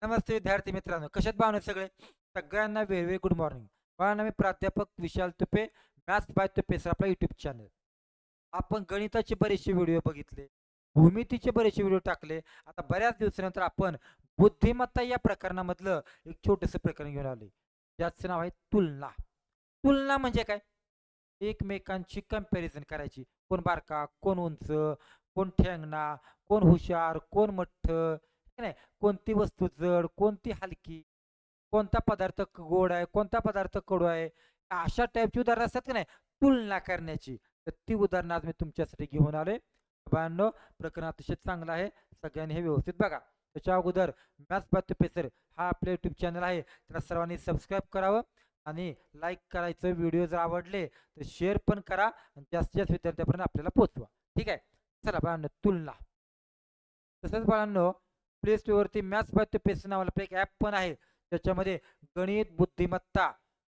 नमस्ते विद्यार्थी मित्रांनो, कशात भावना सगळे? सगळ्यांना वेळोवेळी गुड मॉर्निंग. बाळांनो, मी प्राध्यापक Vishal Tupe, maths by Tupe sir आपला युट्यूब चॅनल. आपण गणिताचे बरेचसे व्हिडिओ बघितले, भूमितीचे बरेचसे व्हिडिओ टाकले. आता बऱ्याच दिवसानंतर आपण बुद्धिमत्ता या प्रकरणामधलं एक छोटंसं प्रकरण घेऊन आले, ज्याचं नाव आहे तुलना. तुलना म्हणजे काय? एकमेकांची कंपॅरिझन करायची. कोण बारका, कोण उंच, कोण ठेंगणा, कोण हुशार, कोण मठ्ठ, है नाही? कोणती वस्तू जड, कोणती हलकी, कोणता पदार्थ गोड आहे, कोणता पदार्थ कडू आहे. अशा टाईपची उदाहरणं असतात की नाही, तुलना करण्याची. तर ती उदाहरणं आज मी तुमच्यासाठी घेऊन आलोय. बाळांनो, प्रकरण अतिशय चांगलं आहे. सगळ्यांनी हे व्यवस्थित बघा. त्याच्या अगोदर मॅथ्स बाय तुपे सर हा आपला यूट्यूब चॅनल आहे. त्याला सर्वांनी सबस्क्राईब करावं आणि लाईक करायचं. व्हिडिओ जर आवडले तर शेअर पण करा आणि जास्तीत जास्त विद्यार्थ्यांपर्यंत आपल्याला पोहोचवा. ठीक आहे. चला बाळांनो, तुलना. तसंच बाळांनो, प्ले स्टोअरवरती मॅथ्स बाय तुपे नावाला एक ॲप पण आहे. त्याच्यामध्ये गणित, बुद्धिमत्ता,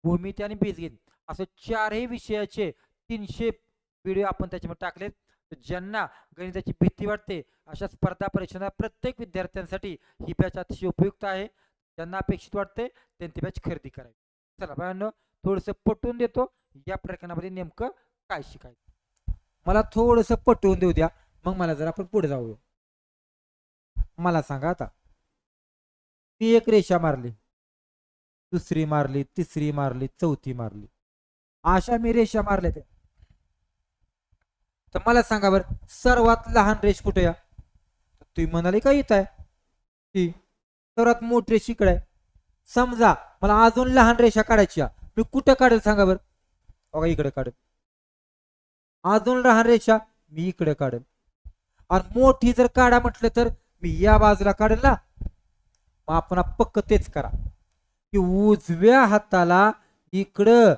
भूमिती आणि बीजगणित असं चारही विषयाचे 300 व्हिडिओ आपण त्याच्यामध्ये टाकलेत. तर ज्यांना गणिताची भीती वाटते अशा स्पर्धा परीक्षांना प्रत्येक विद्यार्थ्यांसाठी ही बॅच अतिशय उपयुक्त आहे. ज्यांना अपेक्षित वाटते त्यांनी ती बॅच खरेदी करावी. चला बाळांनो, थोडंसं पटवून देतो या प्रकरणामध्ये नेमकं काय शिकायचं. मला थोडंसं पटवून देऊ द्या, मग मला जर आपण पुढे जाऊया. मला सांगा आता, मी एक रेषा मारली, दुसरी मारली, तिसरी मारली, चौथी मारली, अशा मी रेषा मारल्या त्या. तर मला सांगा बरं, सर्वात लहान रेष कुठे या? तुम्ही म्हणाले का इथं आहे ती. सर्वात मोठी रेष इकडे आहे. समजा मला अजून लहान रेषा काढायची आहे, मी कुठं काढेल सांगा बरं? बघा, इकडे काढेल. अजून लहान रेषा मी इकडे काढेल. आणि मोठी जर काढा म्हटलं तर मी या बाजूला काढेल ना. मग आपण पक्क तेच करा की उजव्या हाताला इकडं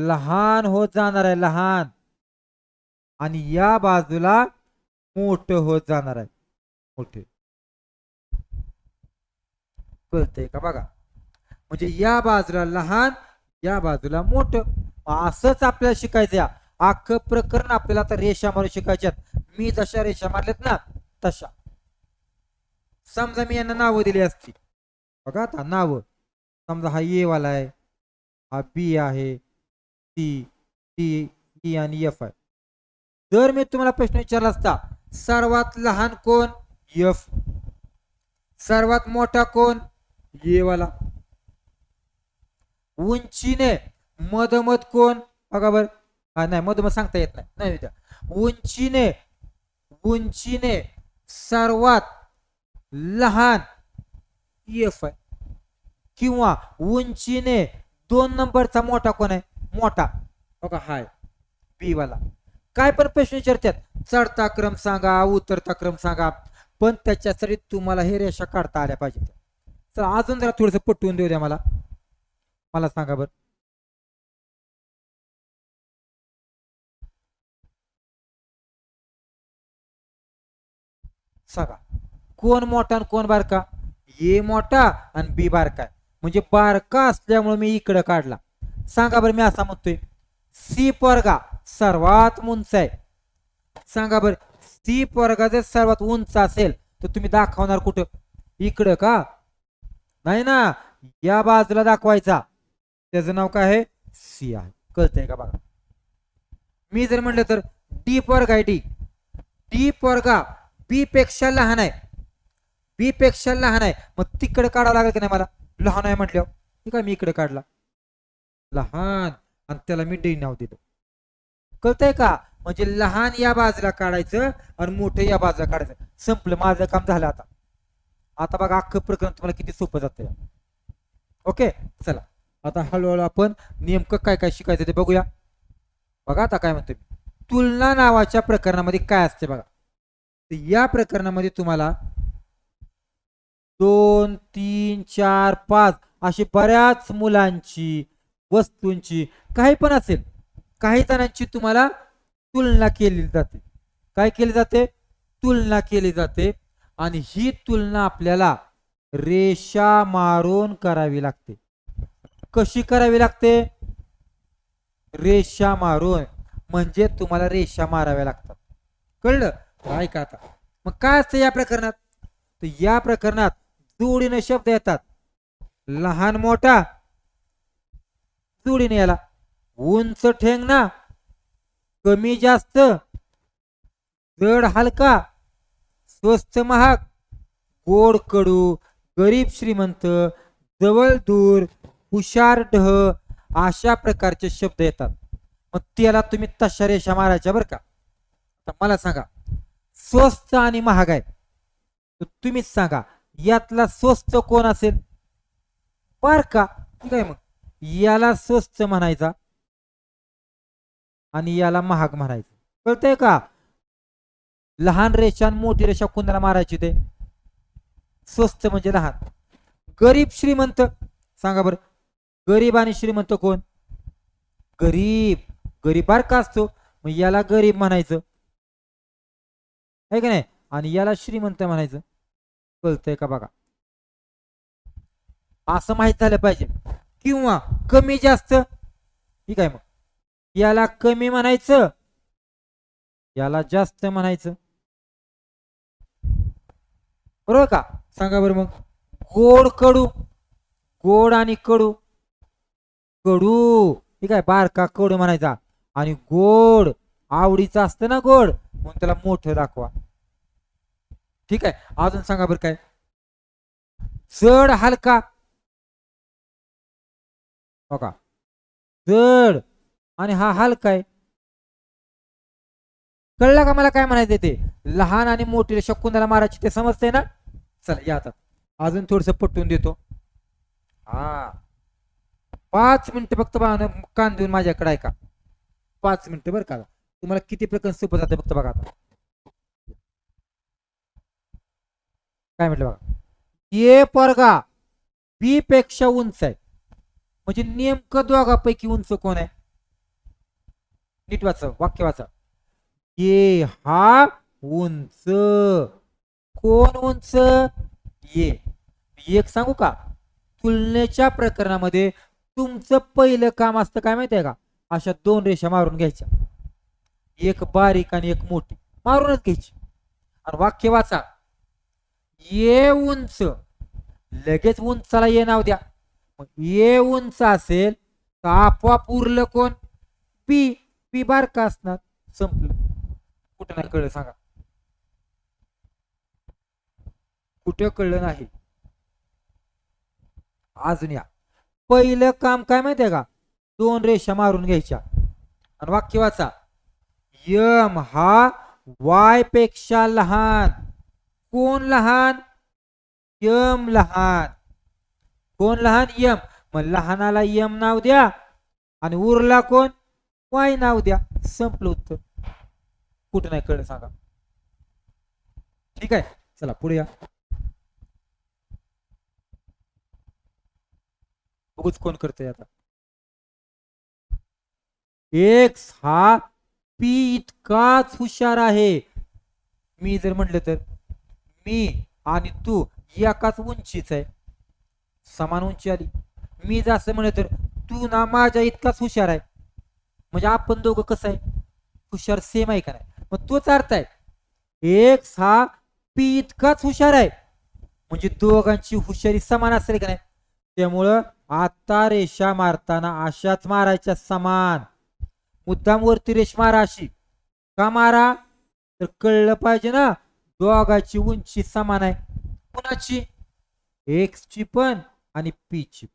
लहान होत जाणार आहे, लहान, आणि या बाजूला मोठं होत जाणार आहे, मोठे. कळतंय का? बघा, म्हणजे या बाजूला लहान, या बाजूला मोठं. असंच आपल्याला शिकायचं या अख्खं प्रकरण. आपल्याला आता रेषा मारून शिकायच्यात. मी जशा रेषा मारल्यात ना तशा. समजा मी यांना नावं दिली असती. बघा आता नावं. समजा हा ए वाला आहे, हा बी आहे, सी, डी, ई आणि एफ आहे. जर मी तुम्हाला प्रश्न विचारला असता, सर्वात लहान कोण? एफ. सर्वात मोठा कोण? ए वाला. उंचीने मधोमध कोण? बघा बर. हा नाही, मधोमध सांगता येत नाही. उंचीने उंचीने सर्वात लहान एफ आहे. किंवा उंचीने 2 नंबरचा मोठा कोण आहे? मोठा. बघा हाय बी वाला. काय पण प्रश्न विचारतात, चढता क्रम सांगा, उतरता क्रम सांगा, पण त्याच्यासाठी तुम्हाला हे रेषा काढता आल्या पाहिजे. चला अजून जरा थोडस पटवून देऊ द्या मला. मला सांगा बर, सांगा कोण मोठा आणि कोण बारका? ए मोठा आणि बी बारका. म्हणजे बारका असल्यामुळे मी इकडे काढला. सांगा बरं, मी असा म्हणतोय सी पोरगा सर्वात उंच आहे. सांगा बरं, सी पोरगा जर सर्वात उंच असेल तर तुम्ही दाखवणार कुठं? इकडं का? नाही ना, या बाजूला दाखवायचा. त्याचं नाव काय आहे? सी आहे. कळतंय का? बघा, मी जर म्हटलं तर डी पोरगा आहे, डी. डी पोरगा बी पेक्षा लहान आहे, बी पेक्षा लहान आहे. मग तिकडे काढावं लागेल की नाही मला? लहान आहे म्हटल्यावर ठीक आहे, मी इकडे काढला लहान आणि त्याला मी डी नाव दिलं. कळतंय का? म्हणजे लहान या बाजूला काढायचं आणि मोठं या बाजूला काढायचं. संपलं, माझं काम झालं. आता आता बघा, अख्खं प्रकरण तुम्हाला किती सोपं जातं. ओके, चला आता हळूहळू आपण नेमकं काय काय शिकायचं ते बघूया. बघा आता काय म्हणतोय, तुलना नावाच्या प्रकरणामध्ये काय असते बघा. या प्रकरणामध्ये तुम्हाला 2, 3, 4, 5 अशी बऱ्याच मुलांची, वस्तूंची, काही पण असेल, काही जणांची तुम्हाला तुलना केली जाते. काय केली जाते? तुलना केली जाते. आणि ही तुलना आपल्याला रेषा मारून करावी लागते. कशी करावी लागते? रेषा मारून. म्हणजे तुम्हाला रेषा माराव्या लागतात. कळलं? ऐका आता, मग काय असतं या प्रकरणात? तर या प्रकरणात जोडीने शब्द येतात. लहान मोठा जोडीने याला. उंच ठेंगणा, कमी जास्त, जड हलका, स्वस्त महाग, गोड कडू, गरीब श्रीमंत, जवळ दूर, हुशार ढ, अशा प्रकारचे शब्द येतात. मग त्याला तुम्ही तशा रेषा मारायच्या बरं का. आता मला सांगा, स्वस्त आणि महाग आहे, तर तुम्हीच सांगा यातला स्वस्त कोण असेल. बारका. ठीक आहे, मग याला स्वस्त म्हणायचा आणि याला महाग म्हणायचं. कळतंय का. लहान रेषा आणि मोठी रेषा कोणाला मारायची ते. स्वस्त म्हणजे लहान. गरीब श्रीमंत सांगा बरं. गरीब आणि श्रीमंत कोण. गरीब. गरीब बारका असतो, मग याला गरीब म्हणायचं आहे का नाही, आणि याला श्रीमंत म्हणायचं. कळतंय का बघा. असं माहित झालं पाहिजे. किंवा कमी जास्त. ठीक आहे, मग याला कमी म्हणायचं, याला जास्त म्हणायचं. बरोबर का. सांगा बरं मग. गोड कडू. गोड आणि कडू. कडू. ठीक आहे, बारका कडू म्हणायचा. आणि गोड आवडीचं असतं ना गोड, म्हणून त्याला मोठं दाखवा. ठीक आहे, अजून सांगा बरं काय. जड हलका. बघा, जड आणि हा हलका आहे. कळलं का मला काय म्हणायचं ते. लहान आणि मोठी रेषा कोणाला मारायची ते समजतंय ना. चला या आता अजून थोडस पटवून देतो. हा, 5 मिनिटं फक्त कान देऊन माझ्याकडे ऐका. 5 मिनिटं बरं का. तुम्हाला किती प्रकरण सोपं जाते फक्त बघा आता. काय म्हटलं बघा. ए पोरगा बी पेक्षा उंच आहे, म्हणजे नेमकं दोघापैकी उंच कोण आहे. नीट वाचा, वाक्य वाचा. ये हा उंच. कोण उंच. ये. एक सांगू का. तुलनेच्या प्रकरणामध्ये तुमचं पहिलं काम असतं काय माहितीये का. अशा 2 रेषा मारून घ्यायच्या, एक बारीक आणि एक मोठी मारूनच घ्यायची. आणि वाक्य वाचा. ये उंच. लगेच उंचाला ये नाव द्या. मग ये उंच असेल तर आपोआप उरलं कोण. पी. पी बारका असणार. संपलं. कुठं नाही कळलं सांगा. कुठं कळलं नाही. अजून या. पहिलं काम काय माहितीये का. 2 रेषा मारून घ्यायच्या आणि वाक्य वाचा. यम हा वाय पेक्षा लहान. कोण लहान. यम लहान. कोण लहान. यम. मग लहानाला यम नाव द्या आणि उरला कोण. वाय नाव द्या. संपलं उत्तर. कुठं नाही कळलं सांगा. ठीक आहे, चला पुढे या. बघूच कोण करतंय आता. एक्स हा पी इतकाच हुशार आहे. मी जर म्हटलं तर मी आणि तू एकाच उंचीच आहे, समान उंची आली. मी जर असं म्हणलं तर तू ना माझ्या इतकाच हुशार आहे, म्हणजे आपण दोघं कसं आहे. हुशार सेम आहे का नाही. मग तोच अर्थ आहे. एक्स हा पी इतकाच हुशार आहे, म्हणजे दोघांची हुशारी समान असेल का नाही. त्यामुळं आता रेषा मारताना अशाच मारायच्या समान. मुद्दाम वरती रेष मारा अशी का मारा. तर कळलं पाहिजे ना दोघांची उंची समान आहे. कुणाची. एक्स ची पण आणि पी ची.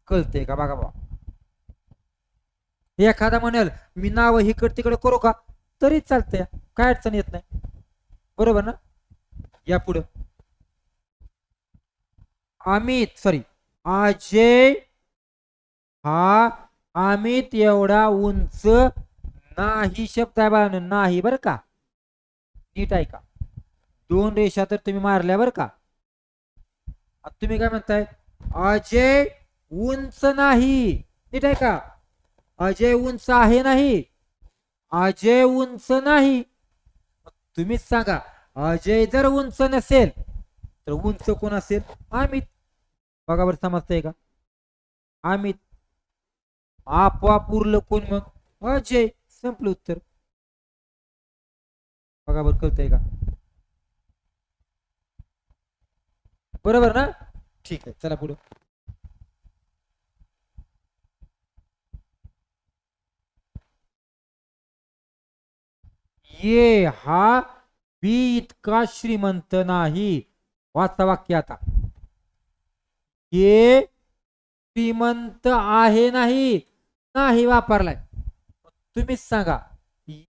कळते का बघा बाबा. एखादा म्हणेल मी नाव इकड तिकडे करू का, तरी चालतंय, काय अडचण येत नाही. बरोबर ना. या पुढं. अमित सॉरी अजय हा अमित एवढा उंच नाही. शब्द आहे बाळांनो, नाही बरं का. नीट आहे का. 2 रेषा तर तुम्ही मारल्या बरं का. आता तुम्ही काय म्हणताय. अजय उंच नाही. नीट आहे का. अजय उंच आहे नाही. अजय उंच नाही. तुम्हीच सांगा. अजय जर उंच नसेल तर उंच कोण असेल. अमित. बघा बरं समजतंय का. अमित. आपोआप उरलं कोण मग. अजय. संपलं उत्तर. बघा बरं कळतंय का. बरोबर ना? ठीक आहे, चला पुढे. ये हा बी इतका श्रीमंत नाही. वाचा वाक्य आता. ये श्रीमंत आहे नाही, नाही वापरलाय. तुम्हीच सांगा,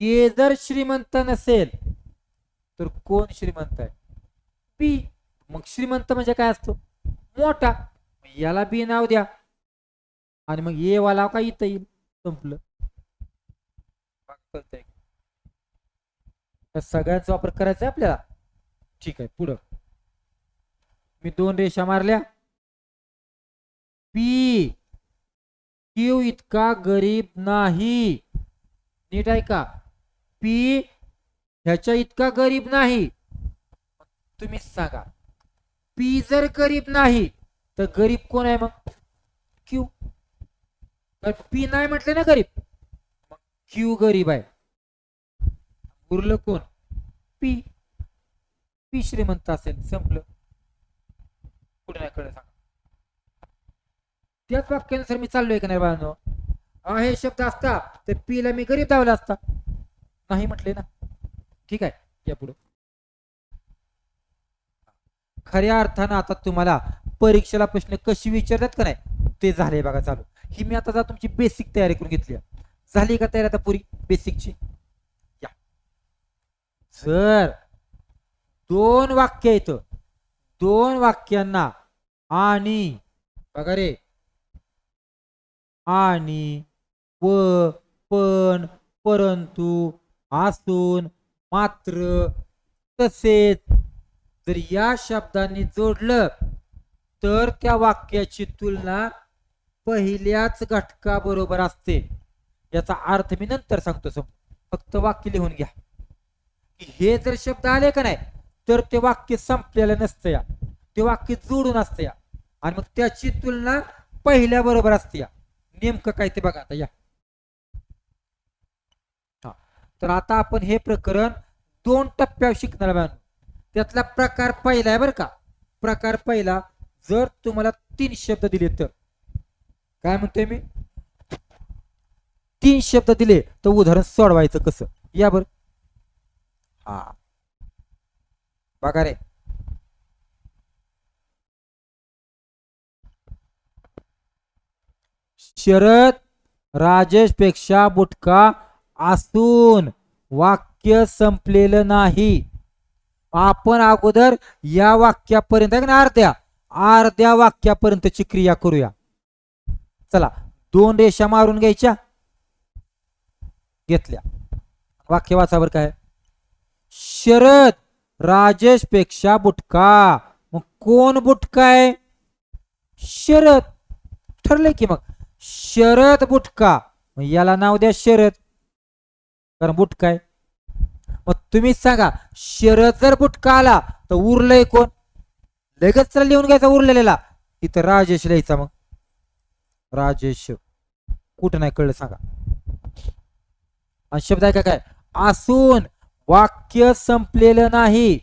ये जर श्रीमंत नसेल तर कोण श्रीमंत आहे? बी. मग श्रीमंत म्हणजे काय असतो? मोठा. याला बी नाव द्या आणि मग ये वाला का इथं येईल. संपलं. सगळ्यांचा वापर करायचा आहे आपल्याला. ठीक आहे, पुढं मी 2 रेषा मारल्या. पी क्यू इतका गरीब नाही. नीट आहे का? पी ह्याच्या इतका गरीब नाही. तुम्हीच सांगा, पी जर गरीब नाही तर गरीब कोण आहे मग? क्यू. पी नाही म्हटले ना गरीब, मग क्यू गरीब आहे. उरलं कोण? पी. पी श्रीमंत असेल. संपलं. कुठे नाही कळलं सांगा. त्याच वाक्यानुसार मी चाललोय का नाही बाळांनो? हे शब्द असता तर पी ला मी गरीब दावला असता. नाही म्हटले ना. ठीक आहे, या पुढे. खऱ्या अर्थानं आता तुम्हाला परीक्षेला प्रश्न कशी विचारतात का नाही ते झाले बघा चालू. ही मी आता तुमची बेसिक तयारी करून घेतली. झाली का तयारी आता पुरी बेसिकची? या. जर 2 वाक्य येतं, 2 वाक्यांना आणि बघा रे, आणि, व, पण, परंतु, असून, मात्र, तसेच जर या शब्दांनी जोडलं तर त्या वाक्याची तुलना पहिल्याच घटका बरोबर असते. याचा अर्थ मी नंतर सांगतो. फक्त वाक्य लिहून घ्या. हे जर शब्द आले का नाही तर ते वाक्य संपलेलं नसतं या, ते वाक्य जोडून असतं या, आणि मग त्याची तुलना पहिल्या बरोबर असते या. नेमकं काय ते बघा आता या. तर आता आपण हे प्रकरण 2 टप्प्यावर शिकणार आहोत. त्यातला प्रकार पहिला आहे बरं का. प्रकार पहिला, जर तुम्हाला 3 शब्द दिले तर काय म्हणतोय मी? 3 शब्द दिले तर उदाहरण सोडवायचं कसं, या बर. हा बघा रे, शरद राजेश पेक्षा बुटका असून वाक्य संपलेलं नाही. आपण अगोदर या वाक्यापर्यंत अर्ध्या वाक्यापर्यंतची क्रिया करूया. चला 2 रेषा मारून घ्यायच्या. घेतल्या. वाक्य वाचावर काय? शरद राजेश पेक्षा बुटका. मग कोण बुटका आहे? शरद. ठरलंय की मग शरद बुटका, याला नाव द्या शरद, कारण बुटका आहे. मग तुम्ही सांगा, शरद जर बुटका आला तर उरलंय कोण? लगेच चला लिहून घ्यायचा उरलेला. इथं राजेश लिहायचा. मग राजेश. कुठं नाही कळलं सांगा. आणि शब्द आहे का काय? असून वाक्य संपलेलं नाही.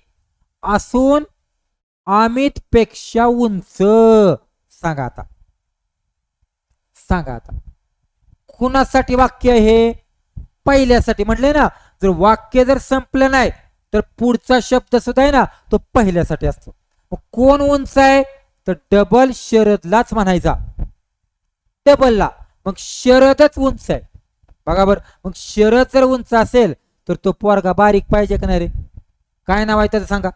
असून अमित पेक्षा उंच. सांगा आता, सांगा आता कुणासाठी वाक्य हे? पहिल्यासाठी. म्हटले ना, जर वाक्य जर संपलं नाही तर पुढचा शब्द सुद्धा आहे ना तो पहिल्यासाठी असतो. मग कोण उंच आहे? तर डबल शरदलाच म्हणायचा, डबलला. मग शरदच उंच आहे. बघा बर, मग शरद जर उंच असेल तर तो पोरगा बारीक पाहिजे का नाही रे? काय नाव आहे त्याचं सांगा?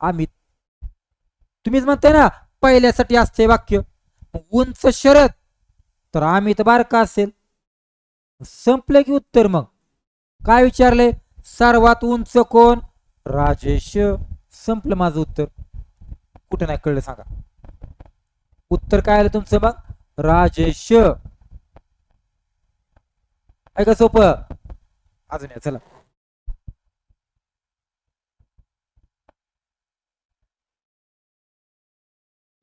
अमित. तुम्हीच म्हणताय ना पहिल्यासाठी असते वाक्य. उंच शरद तर अमित बारका असेल. संपलं की उत्तर. मग काय विचारले? सर्वात उंच कोण? राजेश. संपलं माझं उत्तर. कुठे नाही कळलं सांगा. उत्तर काय आलं तुमचं? मग राजेश. आहे का सोपं? अजून या चला.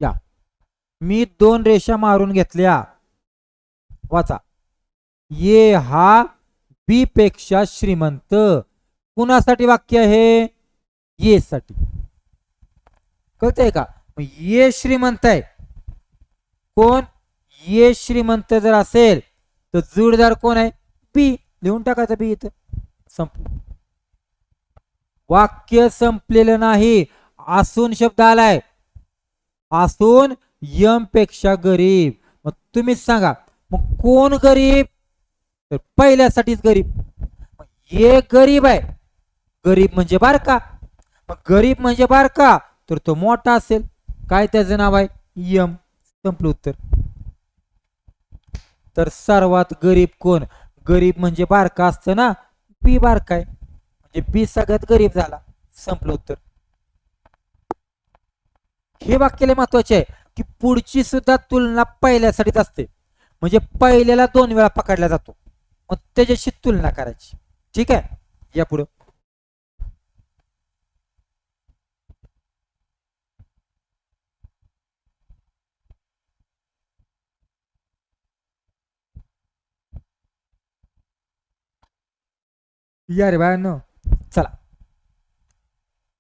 या, मी 2 रेषा मारून घेतल्या. वाचा. ये हा बी पेक्षा श्रीमंत. कुणासाठी वाक्य आहे? ये साठी. कळतंय का? ये श्रीमंत आहे. कोण? ये श्रीमंत जर असेल तर जोडीदार कोण आहे? बी. लिहून टाकायचं बी इथं. संपलं. वाक्य संपलेलं नाही. असून शब्द आलाय. असून यम पेक्षा गरीब. मग तुम्हीच सांगा मग कोण गरीब? तर पहिल्यासाठीच गरीब. ये गरीब आहे. गरीब म्हणजे बारका. मग गरीब म्हणजे बारका तर तो मोठा असेल. काय त्याचं नाव आहे? यम. संपलं उत्तर. तर सर्वात गरीब कोण? गरीब म्हणजे बारका असतं ना. बी बारका आहे म्हणजे बी सगळ्यात गरीब झाला. संपलं उत्तर. हे वाक्य महत्वाचे आहे की पुढची सुद्धा तुलना पहिल्यासाठीच असते. म्हणजे पहिल्याला 2 वेळा पकडला जातो. मग त्याच्याशी तुलना करायची. ठीक आहे. या पुढं. या रे बाळांनो चला.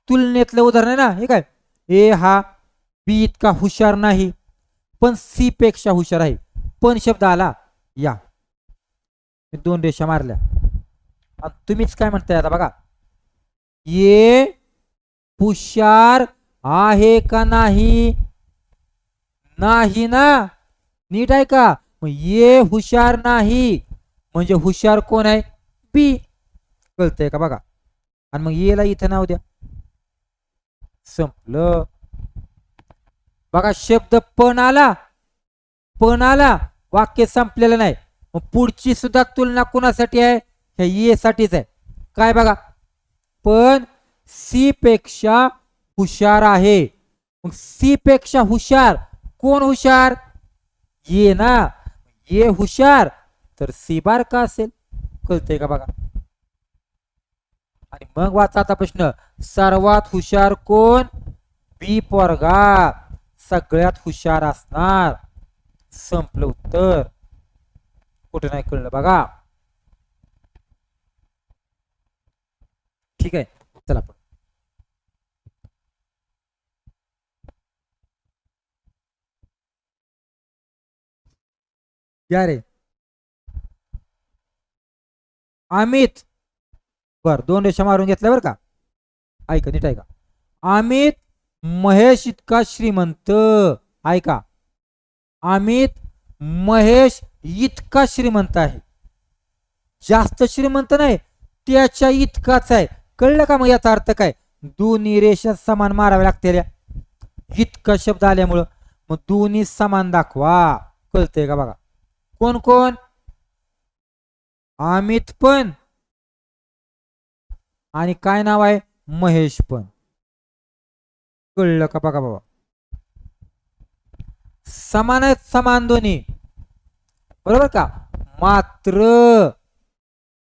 तुलनेतलं उदाहरण आहे ना हे काय? ए हा बी इतका हुशार नाही पण सी पेक्षा हुशार आहे. पण शब्द आला. या 2 रेषा मारल्या. तुम्हीच काय म्हणताय आता बघा. ये हुशार आहे का नाही? नाही ना. नीट आहे का? मग ये हुशार नाही म्हणजे हुशार कोण आहे? बी. कळतंय का बघा. आणि मग येला इथं नाव द्या. संपलं. बघा शब्द पण आला. पण आला. वाक्य संपलेलं नाही. मग पुढची सुद्धा तुलना कोणासाठी आहे? ह्या ये साठीच आहे. काय बघा. पण सी पेक्षा हुशार आहे. मग सी पेक्षा हुशार कोण हुशार? ये ना. ये हुशार तर सी बारका असेल. कळतंय का बघा. आणि मग वाचा आता प्रश्न. सर्वात हुशार कोण? बी पोरगा. सगळ्यात हुशार असणार. संपलं उत्तर. कुठे नाही कळलं बघा. ठीक आहे. चला पण या रे. अमित. बर 2 रेषा मारून घेतल्या बरं का. ऐका नीट ऐका. अमित महेश इतका श्रीमंत. ऐका. अमित महेश इतका श्रीमंत आहे. जास्त श्रीमंत नाही त्याच्या इतकाच आहे. कळलं का? मग याचा अर्थ काय? दोन्ही रेषा समान माराव्या लागतील. इतका शब्द आल्यामुळं मग दोन्ही समान दाखवा. कळतंय का बघा. कोण कोण? अमित पण आणि काय नाव आहे? महेश पण. कळलं का बघा बाबा. समान आहेत. समान दोन्ही. बरोबर का? मात्र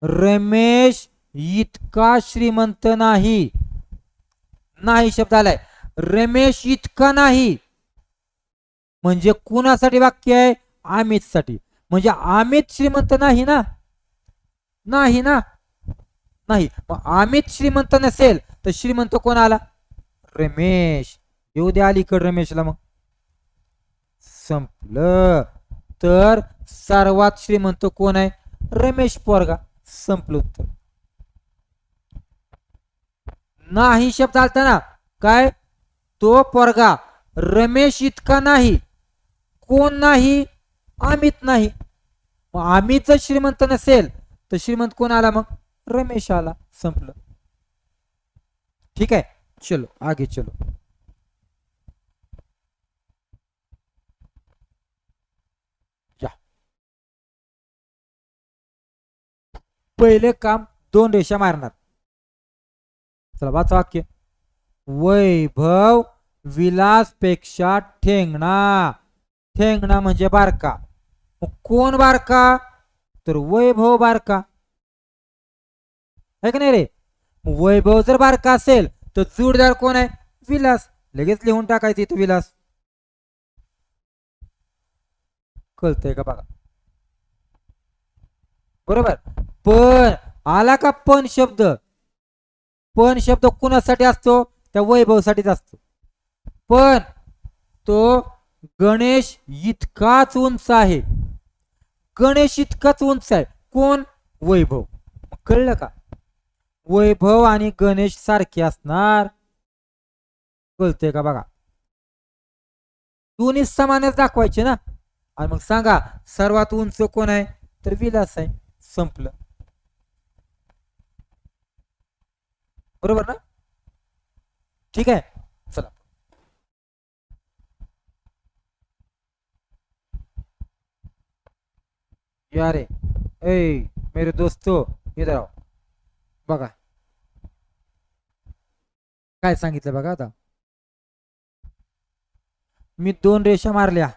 रमेश इतका श्रीमंत नाही. नाही शब्द आलाय. रमेश इतका नाही म्हणजे कुणासाठी वाक्य आहे? अमित साठी. म्हणजे अमित श्रीमंत नाही ना. नाही ना. नाही. मग अमित श्रीमंत नसेल तर श्रीमंत कोण आला? रमेश. येऊ द्या अलीकड रमेशला. मग संपलं. तर सर्वात श्रीमंत कोण आहे? रमेश पोरगा. संपलं उत्तर. नाही शब्द आलता ना. काय? तो पोरगा रमेश इतका नाही. कोण नाही? अमित नाही. मग अमित जर श्रीमंत नसेल तर श्रीमंत कोण आला? मग रमेश आला. संपलं. ठीक आहे. चलो आगे चलो. या पहिले काम 2 रेषा मारणार. चला वाचा वाक्य. वैभव विलास पेक्षा ठेंगणा. ठेंगणा म्हणजे बारका. कोण बारका? तर वैभव बारका. है का नाही रे? वैभव जर बारका असेल तर जोडदार कोण आहे? विलास. लगेच लिहून टाकायचं इथं विलास. कळतंय का बघा. बरोबर. पण आला का पण शब्द? पण शब्द कुणासाठी असतो? त्या वैभवसाठीच असतो. पण तो गणेश इतकाच उंच आहे. गणेश इतकाच उंच आहे. कोण? वैभव. कळलं का? वैभव आणि गणेश सारखे असणार. कळतंय का बघा? दोन्ही समानच दाखवायचे ना. आणि मग सांगा सर्वात उंच कोण आहे? तर विलास आहे. संपलं. बरोबर ना? ठीक आहे, चला. यारे ए मेरे दोस्तो इधर आओ. बघा काय सांगितलं बघा आता. मी दोन रेषा मारल्या.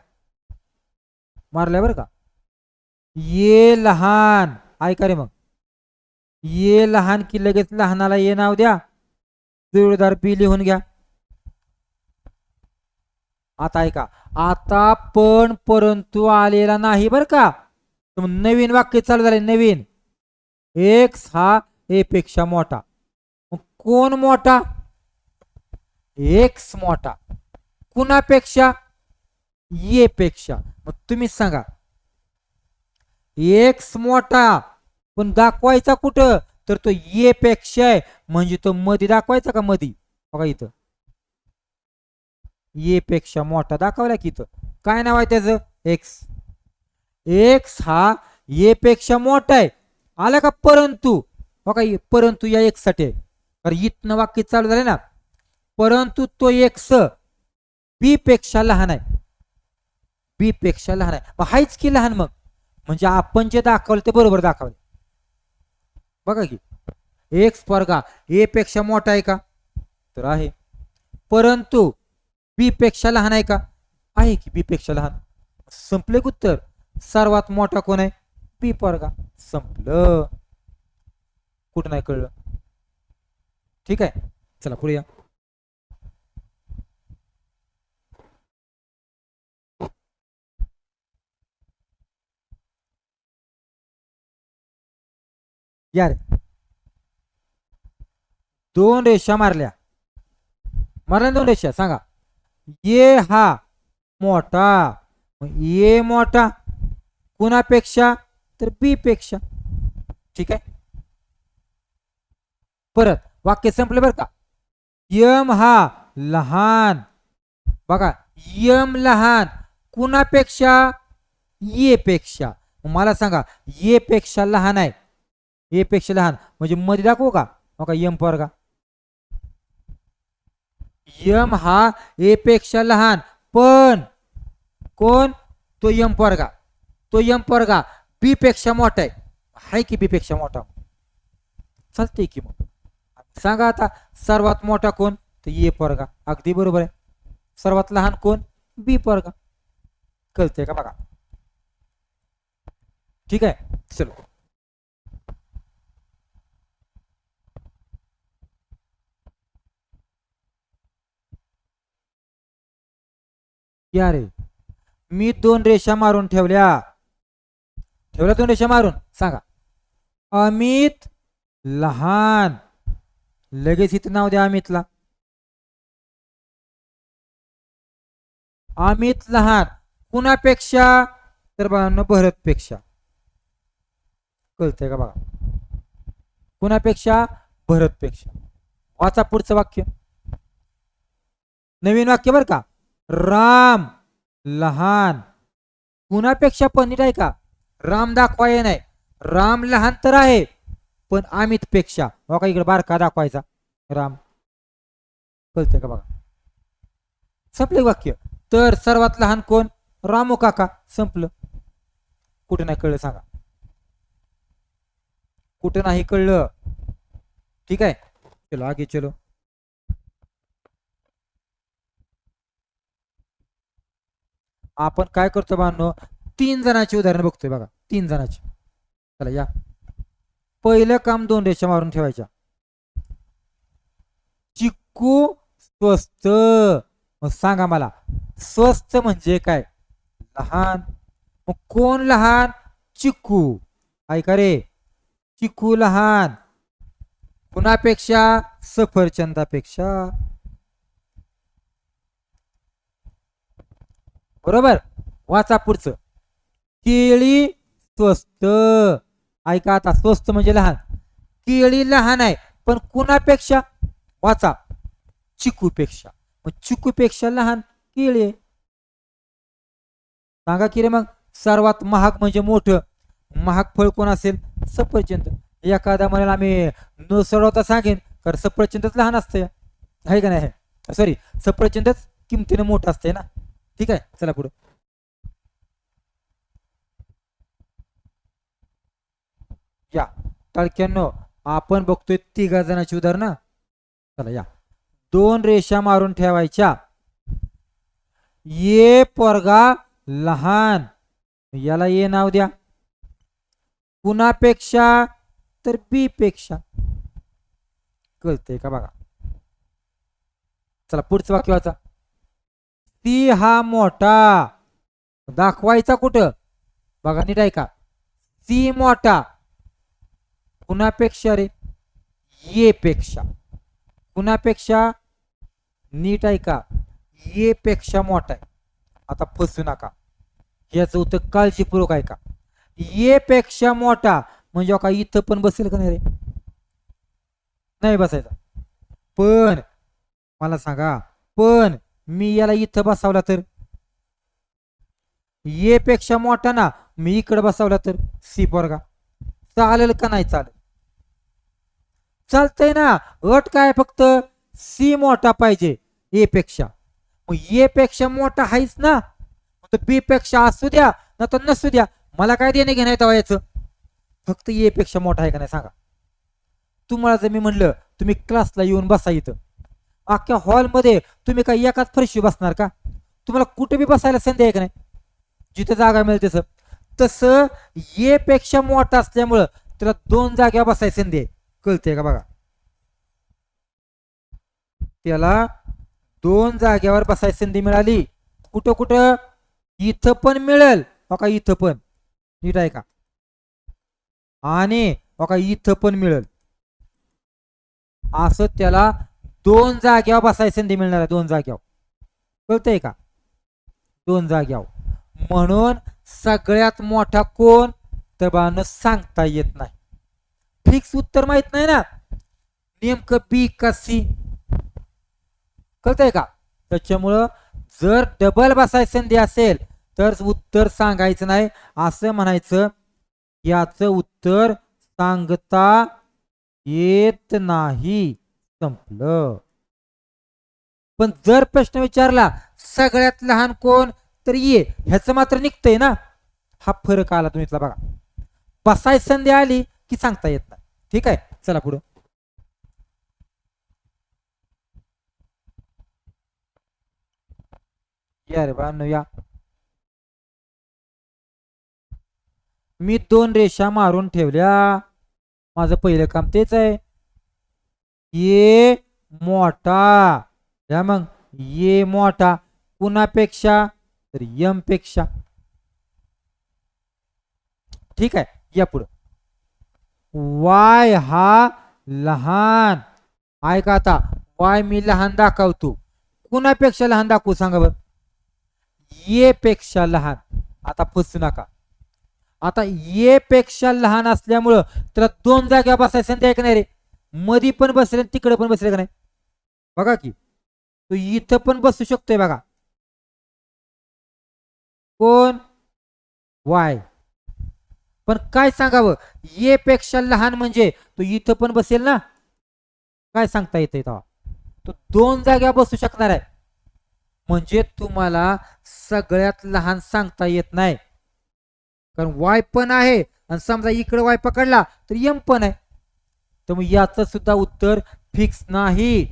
मारल्या बरं का. ये लहान. ऐका रे मग. ये लहान की लगेच लहानाला ये नाव द्या. जोरदार पी लिहून घ्या. आता ऐका. आता पण परंतु आलेला नाही बर का. नवीन वाक्य चालू झाले. नवीन. एक्स हा ए पेक्षा मोठा. कोण मोठा? एक्स मोठा. कुणापेक्षा? ये पेक्षा. मग तुम्ही सांगा. एक्स मोठा पण दाखवायचा कुठं? तर तो ये पेक्षा आहे. म्हणजे तो मध्ये दाखवायचा का? मध्ये बघा इथं ये पेक्षा मोठा दाखवला की इथं. काय नाव आहे त्याचं? एक्स. एक्स हा ये पेक्षा मोठा आहे. आला का? परंतु बघा परंतु या एक्स साठी आहे. कारण इथनं वाक्य चालू झाले ना. परंतु तो एक्स बी पेक्षा लहान आहे. बी पेक्षा लहान आहे. मग हायच की लहान. मग म्हणजे आपण जे दाखवलं ते बरोबर दाखवलं. बघा की एक्स वर्गा ए पेक्षा मोठा आहे का? तर आहे. परंतु बी पेक्षा लहान आहे का? आहे की बी पेक्षा लहान. संपले उत्तर. सर्वात मोठा कोण आहे? बी वर्गा. संपलं. कुठं नाही कळलं? ठीक आहे, चला पुढे या. या रे. दोन रेषा मारल्या. मारल्या दोन रेषा. सांगा. ये हा मोठा. ये मोठा कुणापेक्षा? तर बी पेक्षा. ठीक आहे. परत वाक्य संपले बर का. यम हा लहान. बघा यम लहान कुणापेक्षा? ये पेक्षा. मला सांगा ये पेक्षा लहान आहे. ये पेक्षा लहान म्हणजे मध्ये दाखवू का? बघा यम पोरगा. यम हा ए पेक्षा लहान. पण कोण? तो यम पोरगा. तो यम पोरगा बी पेक्षा मोठा आहे. हाय की बी पेक्षा मोठा. चालतंय की मग. सांगा आता सर्वात मोठा कोण? तर ये पोरगा. अगदी बरोबर आहे. सर्वात लहान कोण? बी पोरगा. कळतंय का? बघा. ठीक आहे, चलो. या रे. मी दोन रेषा मारून ठेवल्या. ठेवल्या दोन रेषा मारून. सांगा. अमित लहान. लगेच इथं नाव द्या अमितला. अमित लहान कुणापेक्षा? तर बघा भरत पेक्षा. कळतंय का? बघा. कुणापेक्षा? भरत पेक्षा. वाचा पुढचं वाक्य. नवीन वाक्य बर का. राम लहान कुणापेक्षा? पण नीट आहे का? राम दाखवाय नाही. राम लहान तर आहे पण अमित पेक्षा. बघा इकडे बारका दाखवायचा राम. कळतंय का? बघा. संपले वाक्य. तर सर्वात लहान कोण? रामू काका. संपलं. कुठे नाही कळलं? सांगा. कुठे नाही कळलं? ठीक आहे, चलो आगे चलो. आपण काय करतो बांधनो? तीन जणांची उदाहरण बघतोय बघा. तीन जणांची. चला या. पहिलं काम दोन रेषा मारून ठेवायच्या. चिक्कू स्वस्त. मग सांगा मला स्वस्त म्हणजे काय? लहान. मग कोण लहान? चिक्कू. ऐका रे. चिक्कू लहान कुणापेक्षा? सफरचंदापेक्षा. बरोबर. वाचा पुढचं. केळी स्वस्त. ऐका आता, स्वस्त म्हणजे लहान. केळी लहान आहे पण कुणापेक्षा? वाचा, चिकूपेक्षा. मग चिकूपेक्षा लहान केळी आहे. सांगा की रे मग, सर्वात महाग म्हणजे मोठं महाग फळ कोण असेल? सफरचंद. एखादा म्हणाल आम्ही न सोडवता सांगेन तर सफरचंदच लहान असते, आहे का नाही? सॉरी, सफरचंदच किमतीने मोठं असते ना. ठीक आहे, चला पुढे. या तळक्यांनो, आपण बघतोय तिघा जणांची उदाहरणं. चला या. दोन रेषा मारून ठेवायच्या. ये पोरगा लहान, याला ये नाव द्या. कुणापेक्षा? तर बी पेक्षा. कळतंय का बघा. चला पुढचं वाक्य वाचा. ती हा मोठा. दाखवायचा कुठं? बघा नीट ऐका. सी मोठा कुणापेक्षा रे? ये पेक्षा. कुणापेक्षा? नीट ऐका, ये पेक्षा मोठा आहे. आता फसू नका, याचं उत्तर काळजीपूर्वक ऐका. ये पेक्षा मोठा म्हणजे का इथं पण बसेल का नाही रे? नाही बसायचा. पण मला सांगा, पण मी याला इथं बसावला तर? ये पेक्षा मोठा ना, मी इकडे बसावला तर? सी पोरगा चालेल का नाही चालेल? चालतंय ना. अट काय? फक्त सी मोठा पाहिजे ए पेक्षा. मग ए पेक्षा मोठा आहेच ना, तर बी पेक्षा असू द्या ना तर नसू द्या, मला काय देणे घेण्यात याचं. फक्त ए पेक्षा मोठा आहे का नाही सांगा. तुम्हाला जर मी म्हणलं तुम्ही क्लासला येऊन बसा इथं, अख्ख्या हॉलमध्ये तुम्ही काय एकाच फरशी बसणार का? तुम्हाला कुठे बी बसायला संधी आहे का नाही, जिथे जागा मिळते तसं. तसं ए पेक्षा मोठा असल्यामुळं त्याला दोन जाग्या बसायची संधी आहे. कळते का बघा. त्याला दोन जाग्यावर बसायची संधी मिळाली. कुठं कुठं? इथं पण मिळेल बघा, इथं पण. नीट आहे का? आणि बघा इथं पण मिळेल. असं त्याला दोन जाग्यावर बसायची संधी मिळणार आहे. दोन जाग्यावर. कळतंय का? दोन जाग्यावर. म्हणून सगळ्यात मोठा कोण? तर बाळांनो सांगता येत नाही. फिक्स उत्तर माहित नाही ना, नेमकं बी का सी. कळतंय का? त्याच्यामुळं जर डबल बसायची संधी असेल तर उत्तर सांगायचं नाही, असं म्हणायचं याचं उत्तर सांगता येत नाही, संपलं. पण जर प्रश्न विचारला सगळ्यात लहान कोण, तर ये, ह्याचं मात्र निघतंय ना. हा फरक आला तुम्ही बघा. बसायची संधी आली की सांगता येत नाही. ठीक आहे, चला पुढं. या रे बाळांनो या. मी दोन रेषा मारून ठेवल्या. माझं पहिलं काम तेच आहे. ये मोठा. या मग ये मोठा कुणापेक्षा? तर यम पेक्षा. ठीक आहे, या पुढं. वाय हा लहान. ऐका आता, वाय मी लहान दाखवतो. कुणापेक्षा लहान दाखवू सांगा बर? ये पेक्षा लहान. आता फसू नका. आता ये पेक्षा लहान असल्यामुळं त्याला दोन जागा बसायचं संधी आहे का नाही रे? मधी पण बसले तिकडे पण बसले का नाही बघा की. तो इथं पण बसू शकतोय बघा. कोण? वाय. पण काय सांगावं, ये पेक्षा लहान म्हणजे तो इथं पण बसेल ना. काय सांगता येते तेव्हा? तो दोन जाग्या बसू शकणार आहे. म्हणजे तुम्हाला सगळ्यात लहान सांगता येत नाही, कारण वाय पण आहे आणि समजा इकडे वाय पकडला तर यम पण आहे. तर मग याचं सुद्धा उत्तर फिक्स नाही.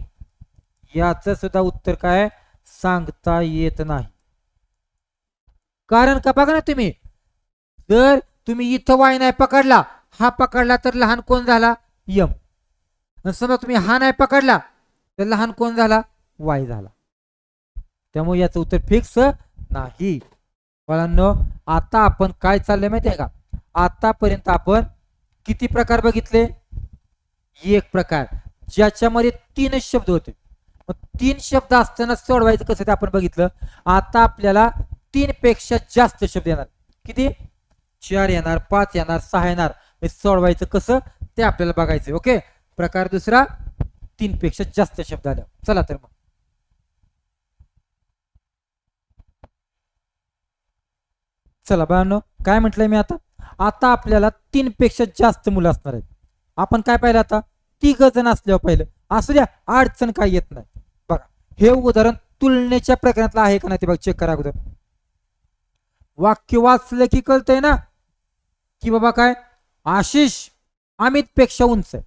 याचं सुद्धा उत्तर काय? सांगता येत नाही. कारण का बघा ना तुम्ही, जर तुम्ही इथं वाय नाही पकडला, हा पकडला तर लहान कोण झाला? यम. समजा तुम्ही हा नाही पकडला तर लहान कोण झाला? वाय झाला. त्यामुळे याचं उत्तर फिक्स नाही. मुलांनो, आता आपण काय चाललंय माहिती आहे का? आतापर्यंत आपण किती प्रकार बघितले? एक प्रकार, ज्याच्यामध्ये तीनच शब्द होते. मग तीन शब्द असताना सोडवायचं कसं ते आपण बघितलं. आता आपल्याला 3 पेक्षा जास्त शब्द येणार. किती? 4 येणार, 5 येणार, 6 येणार. हे सोडवायचं कसं ते आपल्याला बघायचं. ओके, प्रकार दुसरा 3 पेक्षा जास्त शब्द आले. चला तर मग चला बाळांनो, काय म्हटलंय मी आता? आता आपल्याला 3 पेक्षा जास्त मुलं असणार आहेत. आपण काय पाहिलं आता? 3 जण असल्यावर पाहिलं. असू द्या, अडचण काय येत नाही. बघा, हे उदाहरण तुलनेच्या प्रकरणातलं आहे का नाही ते बघ, चेक करा अगोदर. वाक्य वाचलं की कळतंय ना की बाबा काय आशिष अमित पेक्षा उंच आहे.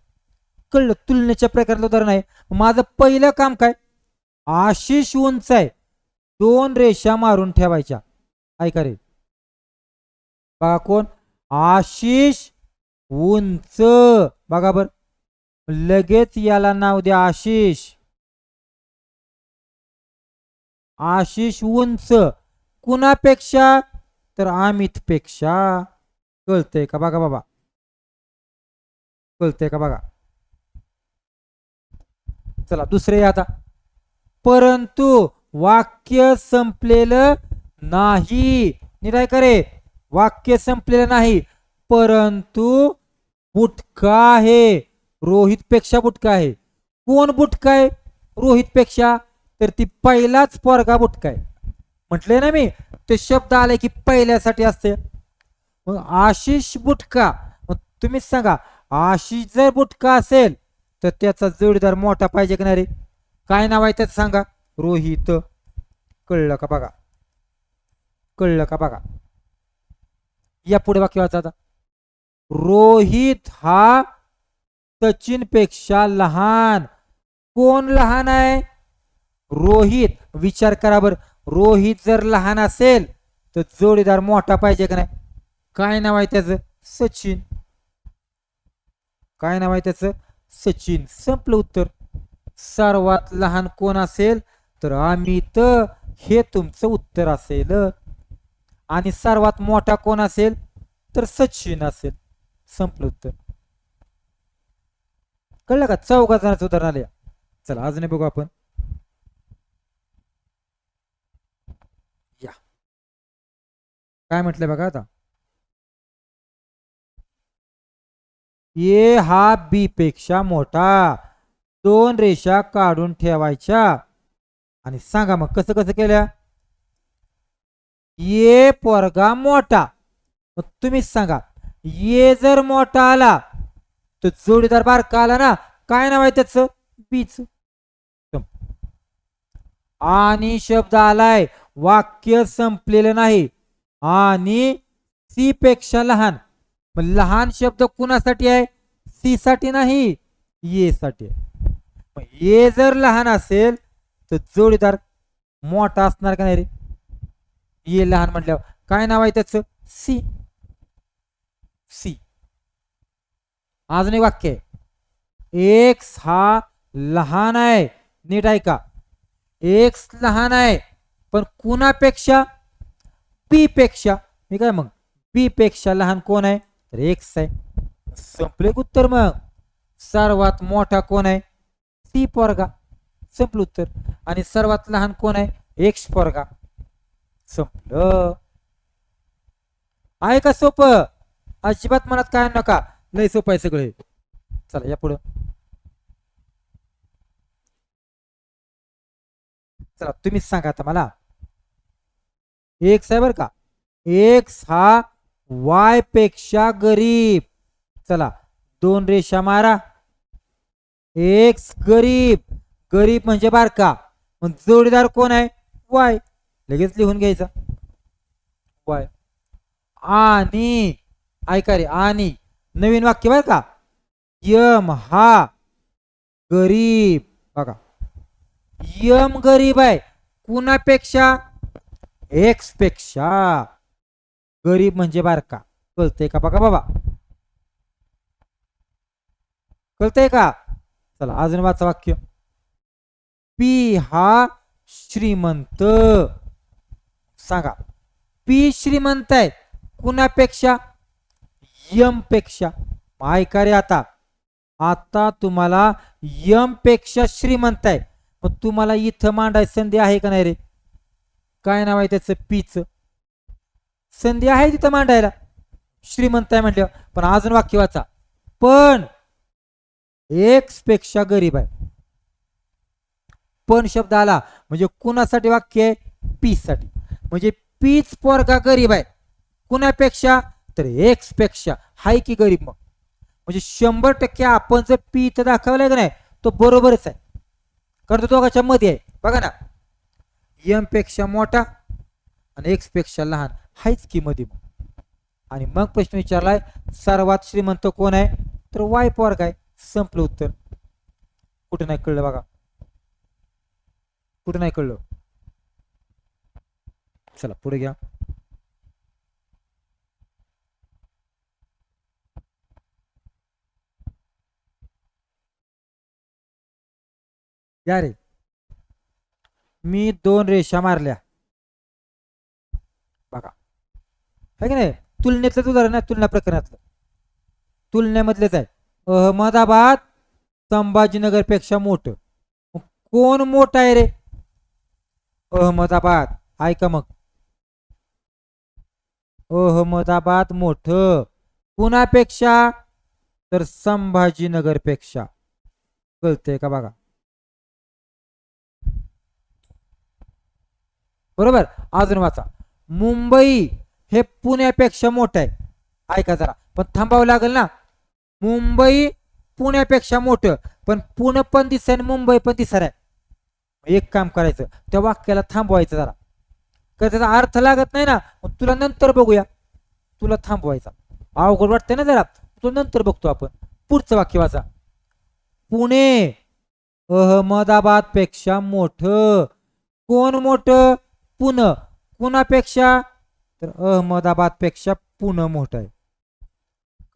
कळलं? तुलनेच्या प्रकारातलं उदाहरण आहे. माझं पहिलं काम काय? आशिष उंच आहे, 2 रेषा मारून ठेवायच्या. ऐका रे, बघा कोण? आशिष उंच. बघा बर, लगेच याला नाव द्या आशिष. आशिष उंच कुणापेक्षा? तर अमित पेक्षा. कळतंय का बघा बाबा? कळतंय का बघा? चला दुसरे आता. परंतु वाक्य संपलेलं नाही. नीट ऐका रे, वाक्य संपलेलं नाही, परंतु बुटका आहे. रोहित पेक्षा बुटका आहे. कोण बुटका आहे रोहित पेक्षा? तर ती पहिलाच पोरगा बुटका आहे. म्हटले ना मी, ते शब्द आले की पहिल्यासाठी असते. मग आशिष बुटका. मग तुम्हीच सांगा, आशिष जर बुटका असेल तर त्याचा जोडीदार मोठा पाहिजे का नाही रे? काय नाव आहे त्याचं सांगा? रोहित. कळलं का बघा? कळलं का बघा? या पुढे वाक्य वाचा आता. रोहित हा सचिन पेक्षा लहान. कोण लहान आहे? रोहित. विचार करा बर, रोहित जर लहान असेल तर जोडीदार मोठा पाहिजे का नाही? काय नाव आहे त्याचं? सचिन. काय नाव आहे त्याचं? सचिन. संपलं उत्तर. सर्वात लहान कोण असेल? तर अमित. हे तुमचं उत्तर असेल. आणि सर्वात मोठा कोण असेल? तर सचिन असेल. संपलं उत्तर. कळलं का? 4 जणांचं उदाहरण आले. चला अजून बघू आपण. या काय म्हटलंय बघा आता. ए हा बी पेक्षा मोठा. 2 रेषा काढून ठेवायच्या. आणि सांगा मग कसं कसं केलं? ये पोरगा मोठा. मग तुम्हीच सांगा, ये जर मोठा आला तर जोडीदार बारका आला ना. काय नाव आहे त्याचं? बीच. आणि शब्द आलाय, वाक्य संपलेलं नाही. आणि सी पेक्षा लहान. मग लहान शब्द कुणासाठी आहे? सी साठी नाही, ये साठी. ये जर लहान असेल तर जोडीदार मोठा असणार का नाही रे? ये लहान म्हटल्यावर काय नाव आहे त्याचं? सी. सी. अजून एक वाक्य आहे. एक्स हा लहान आहे. नीट ऐका, एक्स लहान आहे पण कुणापेक्षा? बी पेक्षा. मी काय मग, बी पेक्षा लहान कोण आहे? तर एक्स आहे. संपले उत्तर. मग सर्वात मोठा कोण आहे? सी पोरगा. संपलं उत्तर. आणि सर्वात लहान कोण आहे? एक्स पोरगा. संपलं. आहे का सोपं? अजिबात मनात काय नका, लय सोपं आहे सगळे. चला या पुढं. चला तुम्हीच सांगा आता मला. एक्स आहे बर का. एक्स हा वाय पेक्षा गरीब. चला 2 रेषा मारा. एक्स गरीब. गरीब म्हणजे बारका. मग जोडीदार कोण आहे? वाय. लगेच लिहून घ्यायचा वाय. आणि ऐका रे, आणि नवीन वाक्य बर का. यम हा गरीब. बघा, यम गरीब आहे कुणापेक्षा? एक्स पेक्षा. गरीब म्हणजे बारका. कळतंय का बघा बाबा? कळतंय का? चला अजून वाचा वाक्य. पी हा श्रीमंत. सांगा, पी श्रीमंत आहे कुणापेक्षा? यम पेक्षा. ऐका रे, आता आता तुम्हाला यम पेक्षा श्रीमंत आहे, मग तुम्हाला इथं मांडायची संधी आहे का नाही रे? काय नाव आहे त्याचं? पीच. संधी आहे तिथं मांडायला, श्रीमंत आहे म्हटलं. पण अजून वाक्य वाचा, पण एक्स पेक्षा गरीब आहे. पण शब्द आला म्हणजे कुणासाठी वाक्य आहे? पी साठी. म्हणजे पीच पोरगा गरीब आहे. कुणापेक्षा? तर एक्स पेक्षा. हाय की गरीब मग. म्हणजे 100% आपण जर पी इथं दाखवलंय का नाही, तो बरोबरच आहे, कारण तो दोघांच्या मध्ये आहे. बघा ना, एम पेक्षा मोठा आणि एक्स पेक्षा लहान, हायच की मध्ये मग. आणि मग प्रश्न विचारलाय, सर्वात श्रीमंत कोण आहे? तर वाय पोरगा आहे. संपलं उत्तर. कुठे नाही कळलं बघा, कुठे नाही कळलं. चला पुढे घ्या. या रे, मी 2 रेषा मारल्या बघा, है की नाही? तुलनेतलं उदाहरण आहे, तुलना प्रकरणातलं, तुलनेमधलेच आहे. अहमदाबाद संभाजीनगर पेक्षा मोठं. कोण मोठं आहे रे? अहमदाबाद. ऐका मग, अहमदाबाद मोठं. कुणापेक्षा? तर संभाजीनगर पेक्षा. कळतंय का बघा? बरोबर. अजून वाचा, मुंबई हे पुण्यापेक्षा मोठं आहे. ऐका जरा, पण थांबावं लागेल ना. मुंबई पुण्यापेक्षा मोठं, पण पुणे पण दिसतंय आणि मुंबई पण दिसत आहे. एक काम करायचं, त्या वाक्याला थांबवायचं जरा, तर त्याचा अर्थ लागत नाही ना. तुला नंतर बघूया, तुला थांबवायचा. अवघड वाटतंय ना जरा, तुला नंतर बघतो आपण. पुढचं वाक्य वाचा, पुणे अहमदाबाद पेक्षा मोठं. कोण मोठं? पुणे. कुणापेक्षा? तर अहमदाबाद पेक्षा पुणे मोठं आहे.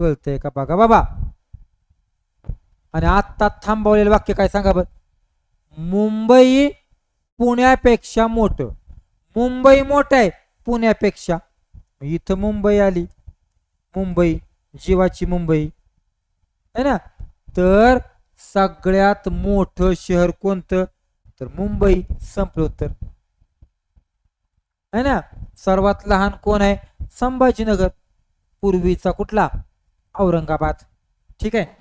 कळतंय का बघा बाबा? आणि आता थांबवलेलं वाक्य काय सांगा बर? मुंबई पुण्यापेक्षा मोठं. मुंबई मोठं आहे पुण्यापेक्षा. इथं मुंबई आली, मुंबई जीवाची मुंबई है ना. तर सगळ्यात मोठं शहर कोणतं? तर मुंबई. संपलं उत्तर, है ना. सर्वात लहान कोण आहे? संभाजीनगर. पूर्वीचा कुठला? औरंगाबाद. ठीक आहे.